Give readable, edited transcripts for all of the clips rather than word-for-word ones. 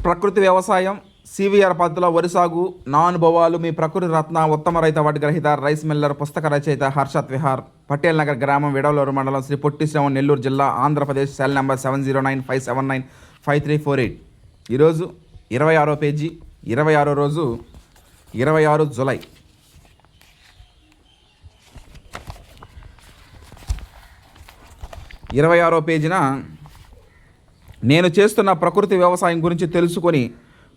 ప్రకృతి వ్యవసాయం, సివిఆర్ పద్ధతిలో వరి సాగు, నా అనుభవాలు, మీ ప్రకృతి రత్న, ఉత్తమ రైతు అవార్డు గ్రహీత, రైస్ మిల్లర్, పుస్తక రచయిత హర్షత్ విహార్, పటేల్ నగర్ గ్రామం, విడవలూరు మండలం, శ్రీ పొట్టి శ్రీరాములు, నెల్లూరు జిల్లా, ఆంధ్రప్రదేశ్. Cell number 7095795348. ఈరోజు 26వ పేజీ, 26వ రోజు 26 జూలై. ఇరవై 26వ పేజీన నేను చేస్తున్న ప్రకృతి వ్యవసాయం గురించి తెలుసుకొని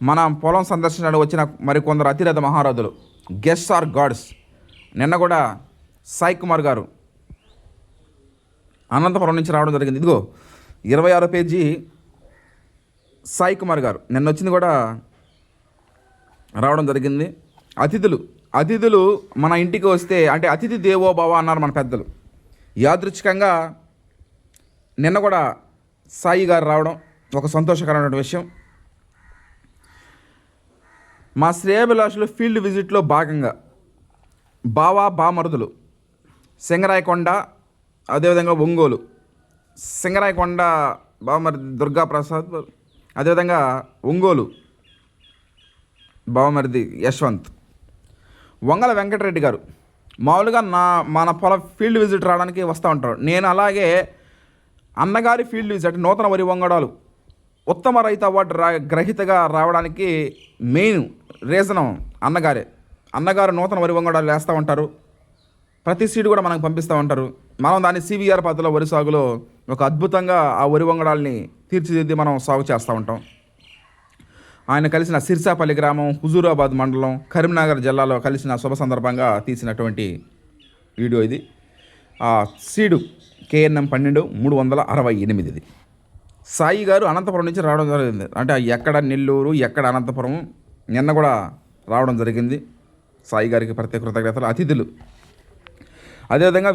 మన పొలం సందర్శనకు వచ్చిన మరికొందరు అతిరథ మహారథులు, గెస్ట్స్ ఆర్ గాడ్స్. నిన్న కూడా సాయి కుమార్ గారు అనంతపురం నుంచి రావడం జరిగింది. ఇదిగో 26వ పేజీ సాయి కుమార్ గారు నిన్న వచ్చింది కూడా రావడం జరిగింది. అతిథులు మన ఇంటికి వస్తే అంటే అతిథి దేవో భవ అన్నారు మన పెద్దలు. యాదృచ్ఛికంగా నిన్న కూడా సాయి గారు రావడం ఒక సంతోషకరమైన విషయం. మా శ్రేయభిలాషులు ఫీల్డ్ విజిట్లో భాగంగా బామరుదులు సింగరాయకొండ, అదేవిధంగా ఒంగోలు, సింగరాయకొండ బావమరిది దుర్గాప్రసాద్, అదేవిధంగా ఒంగోలు బావమరిది యశ్వంత్, వంగల వెంకటరెడ్డి గారు మామూలుగా మన పొలం ఫీల్డ్ విజిట్ రావడానికి వస్తూ ఉంటారు. నేను అలాగే అన్నగారి ఫీల్డ్ విజిట్ నూతన వరి వంగడాలు ఉత్తమ రైతు అవార్డు గ్రహీతగా రావడానికి మెయిన్ రీజను అన్నగారు నూతన వరి వంగడాలు వేస్తూ ఉంటారు. ప్రతి సీడ్ కూడా మనకు పంపిస్తూ ఉంటారు. మనం దాన్ని సివిఆర్ పద్ధతిలో వరి సాగులో ఒక అద్భుతంగా ఆ వరి వంగడాల్ని తీర్చిదిద్ది మనం సాగు చేస్తూ ఉంటాం. ఆయన కలిసిన సిర్సాపల్లి గ్రామం, హుజూరాబాద్ మండలం, కరీంనగర్ జిల్లాలో కలిసిన శుభ సందర్భంగా తీసినటువంటి వీడియో ఇది. ఆ సీడు KNM 12 368. సాయి గారు అనంతపురం నుంచి రావడం జరిగింది. అంటే ఎక్కడ నెల్లూరు, ఎక్కడ అనంతపురం, నిన్న కూడా రావడం జరిగింది. సాయి గారికి ప్రత్యేక కృతజ్ఞతలు. అతిథులు అదేవిధంగా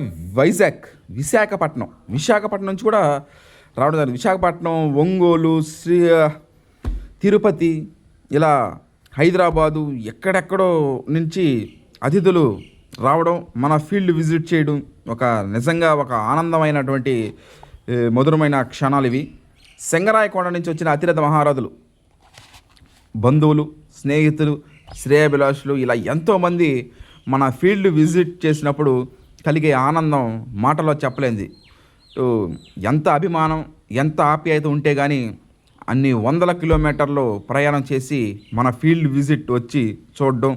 విశాఖపట్నం నుంచి కూడా రావడం జరిగింది. విశాఖపట్నం, ఒంగోలు, తిరుపతి, ఇలా హైదరాబాదు, ఎక్కడెక్కడో నుంచి అతిథులు రావడం, మన ఫీల్డ్ విజిట్ చేయడం నిజంగా ఒక ఆనందమైనటువంటి మధురమైన క్షణాలు ఇవి. సింగరాయకొండ నుంచి వచ్చిన అతిరథ మహారథులు, బంధువులు, స్నేహితులు, శ్రేయభిలాషులు, ఇలా ఎంతోమంది మన ఫీల్డ్ విజిట్ చేసినప్పుడు కలిగే ఆనందం మాటలో చెప్పలేంది. ఎంత అభిమానం, ఎంత ఆప్యాయత ఉంటే కానీ అన్ని వందల కిలోమీటర్లు ప్రయాణం చేసి మన ఫీల్డ్ విజిట్ వచ్చి చూడడం,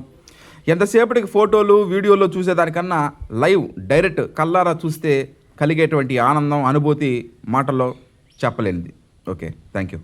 ఎంతసేపటికి ఫోటోలు వీడియోలో చూసేదానికన్నా లైవ్ డైరెక్ట్ కళ్ళారా చూస్తే కలిగేటువంటి ఆనందం, అనుభూతి మాటల్లో చెప్పలేనిది. Okay, thank you.